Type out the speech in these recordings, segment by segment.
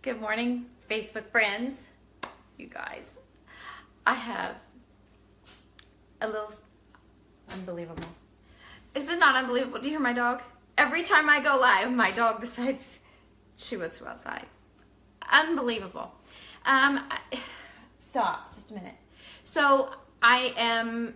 Good morning, Facebook friends. You guys, I have a little unbelievable. Is it not unbelievable? Do you hear my dog? Every time I go live, my dog decides she wants to go outside. Unbelievable. Stop, just a minute. So I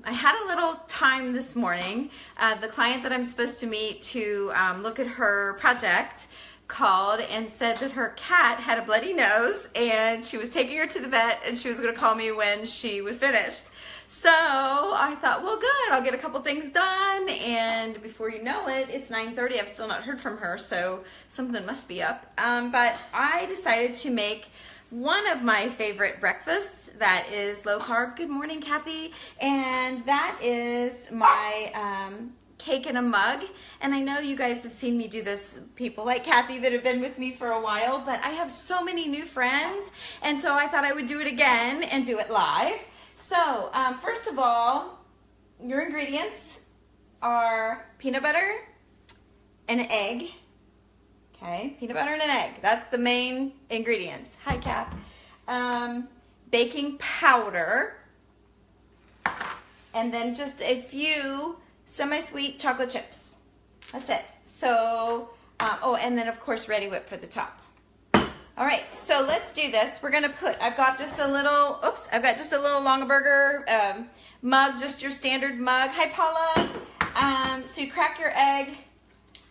had a little time this morning. The client that I'm supposed to meet to look at her project called and said that her cat had a bloody nose and she was taking her to the vet and she was going to call me when she was finished. So I thought, well, good, I'll get a couple things done, and before you know it, it's 9:30. I've still not heard from her, so something must be up. But I decided to make one of my favorite breakfasts that is low carb. Good morning, Kathy. And that is my cake in a mug. And I know you guys have seen me do this, people like Kathy that have been with me for a while, but I have so many new friends, and so I thought I would do it again and do it live. So first of all, your ingredients are peanut butter and an egg. Okay, peanut butter and an egg. That's the main ingredients. Hi, Kat. Baking powder, and then just a few semi-sweet chocolate chips. That's it. So, oh, and then of course Ready Whip for the top. All right, so let's do this. We're gonna put, I've got just a little Longaberger mug, just your standard mug. Hi, Paula. So you crack your egg,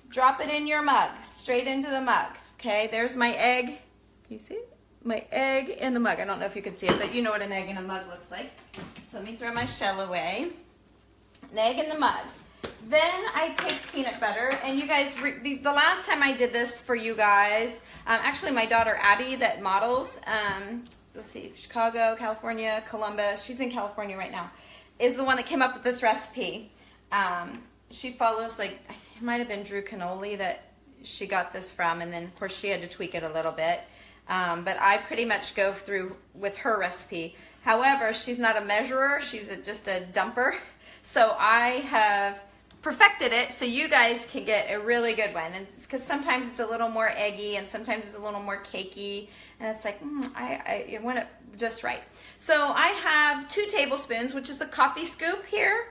drop it in your mug, straight into the mug. Okay, there's my egg. Can you see it? My egg in the mug. I don't know if you can see it, but you know what an egg in a mug looks like. So let me throw my shell away. An egg in the mug. Then I take peanut butter, and you guys, the last time I did this for you guys, actually my daughter Abby that models, let's see, Chicago, California, Columbus, she's in California right now, is the one that came up with this recipe. She follows, like, it might have been Drew Canoli that she got this from, and then of course she had to tweak it a little bit. But I pretty much go through with her recipe. However, she's not a measurer, she's just a dumper. So I have perfected it so you guys can get a really good one. And because sometimes it's a little more eggy and sometimes it's a little more cakey, and it's like, I want it just right. So I have 2 tablespoons, which is a coffee scoop here,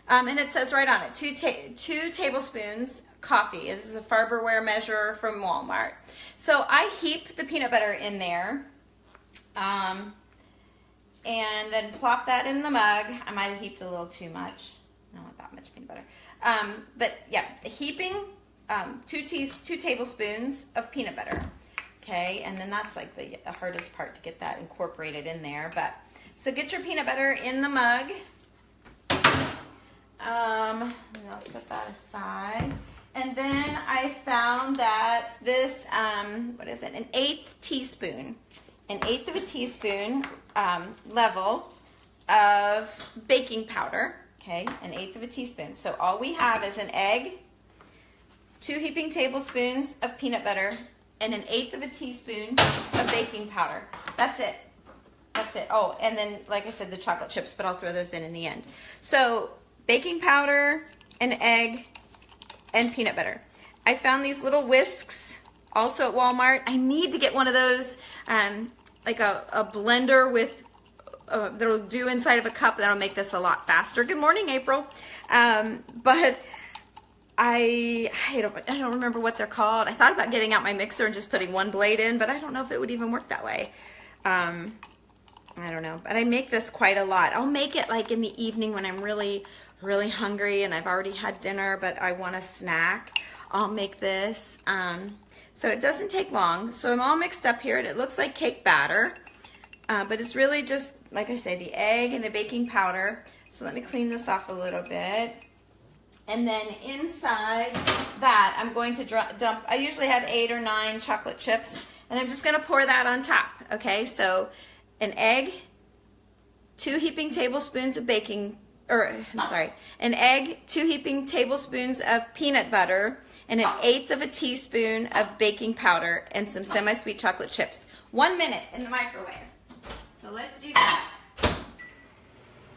and it says right on it, 2 tablespoons coffee. This is a Farberware measure from Walmart. So I heap the peanut butter in there, and then plop that in the mug. I might have heaped a little too much. I don't want that much peanut butter. But yeah, heaping 2 tablespoons of peanut butter. Okay, and then that's like the hardest part, to get that incorporated in there. But so get your peanut butter in the mug. And I'll set that aside. And then I found that this, what is it? An 1/8 teaspoon. An 1/8 of a teaspoon level of baking powder. Okay, an 1/8 of a teaspoon. So all we have is an egg, 2 heaping tablespoons of peanut butter, and an 1/8 of a teaspoon of baking powder. That's it. That's it. Oh, and then, like I said, the chocolate chips, but I'll throw those in the end. So baking powder, an egg, and peanut butter. I found these little whisks also at Walmart. I need to get one of those, like a blender with that'll do inside of a cup. That'll make this a lot faster. Good morning, April. But I don't remember what they're called. I thought about getting out my mixer and just putting one blade in, but I don't know if it would even work that way. I don't know, but I make this quite a lot. I'll make it like in the evening when I'm really hungry and I've already had dinner, but I want a snack. I'll make this. So it doesn't take long. So I'm all mixed up here, and it looks like cake batter, but it's really just, like I say, the egg and the baking powder. So let me clean this off a little bit. And then inside that, I'm going to dump, I usually have 8 or 9 chocolate chips, and I'm just gonna pour that on top, okay? So an egg, 2 heaping tablespoons of an egg, 2 heaping tablespoons of peanut butter, and an 1/8 of a teaspoon of baking powder, and some semi-sweet chocolate chips. 1 minute in the microwave. So let's do that.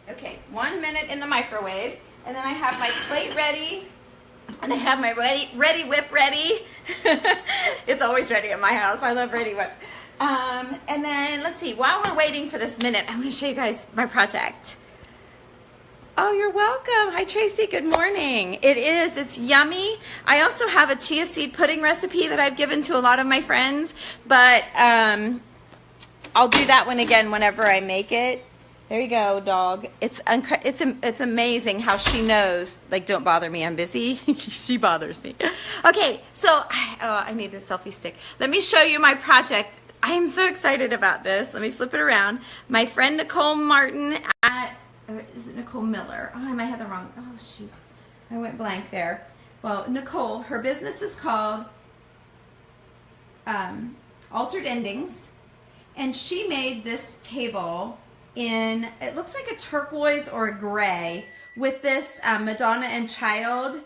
Okay, 1 minute in the microwave, and then I have my plate ready And I have my ready whip ready. It's always ready at my house. I love ready whip. And then let's see, while we're waiting for this minute, I'm gonna show you guys my project. Oh, you're welcome. Hi, Tracy. Good morning. It's yummy. I also have a chia seed pudding recipe that I've given to a lot of my friends, but I'll do that one again whenever I make it. There you go, dog. It's amazing how she knows, like, don't bother me, I'm busy. She bothers me. Okay, so I need a selfie stick. Let me show you my project. I am so excited about this. Let me flip it around. My friend Nicole Martin or is it Nicole Miller? Oh, I might have the wrong, oh shoot. I went blank there. Well, Nicole, her business is called Altered Endings, and she made this table in, it looks like a turquoise or a gray, with this Madonna and Child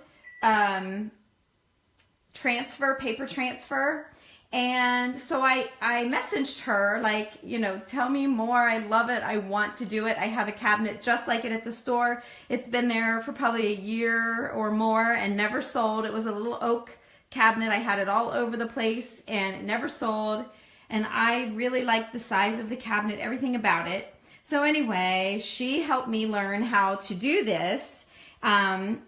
paper transfer. And so I messaged her, like, you know, tell me more. I love it. I want to do it. I have a cabinet just like it at the store. It's been there for probably a year or more and never sold. It was a little oak cabinet. I had it all over the place and it never sold. And I really liked the size of the cabinet, everything about it. So anyway, she helped me learn how to do this. And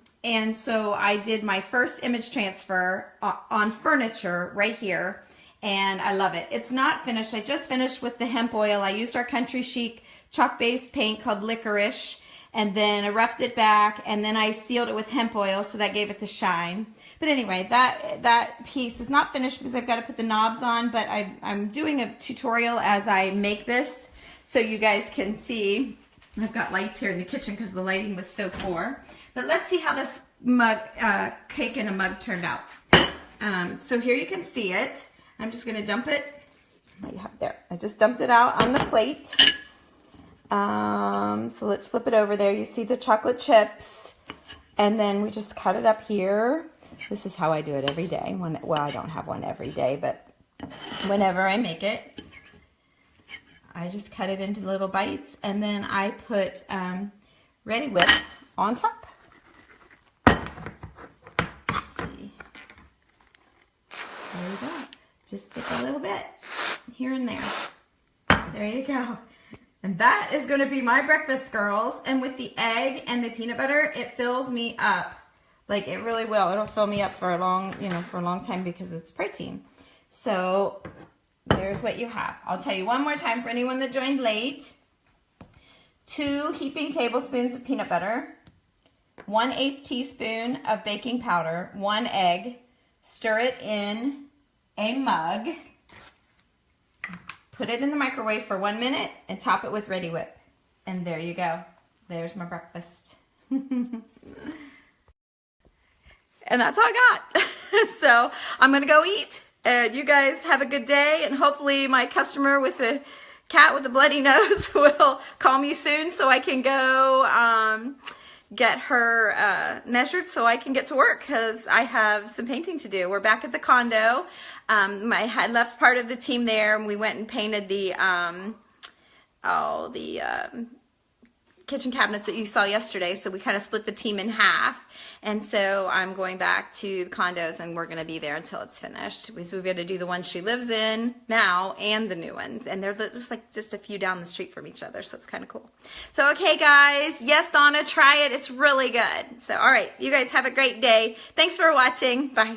so I did my first image transfer on furniture right here. And I love it. It's not finished. I just finished with the hemp oil. I used our Country Chic chalk-based paint called Licorice, and then I roughed it back, and then I sealed it with hemp oil, so that gave it the shine. But anyway, that piece is not finished because I've got to put the knobs on, but I'm doing a tutorial as I make this so you guys can see. I've got lights here in the kitchen because the lighting was so poor. But let's see how this mug, cake in a mug turned out. So here you can see it. I'm just going to dump it. There. I just dumped it out on the plate. So let's flip it over there. You see the chocolate chips. And then we just cut it up here. This is how I do it every day. Well, I don't have one every day, but whenever I make it, I just cut it into little bites. And then I put Ready Whip on top. Let's see. There you go. Just stick a little bit here and there. There you go. And that is going to be my breakfast, girls. And with the egg and the peanut butter, it fills me up. Like, it really will. It'll fill me up for a long, for a long time because it's protein. So there's what you have. I'll tell you one more time for anyone that joined late. 2 heaping tablespoons of peanut butter, 1/8 teaspoon of baking powder, 1 egg. Stir it in a mug, put it in the microwave for 1 minute, and top it with Ready Whip. And there you go. There's my breakfast. And that's all I got. So I'm going to go eat, and you guys have a good day, and hopefully my customer with the cat with the bloody nose will call me soon so I can go get her measured so I can get to work because I have some painting to do. We're back at the condo. I left part of the team there, and we went and painted the kitchen cabinets that you saw yesterday. So we kind of split the team in half, and so I'm going back to the condos, and we're going to be there until it's finished. So we've got to do the ones she lives in now and the new ones, and they're just a few down the street from each other, so it's kind of cool. So okay, guys, yes, Donna, try it. It's really good. So all right, you guys have a great day. Thanks for watching. Bye.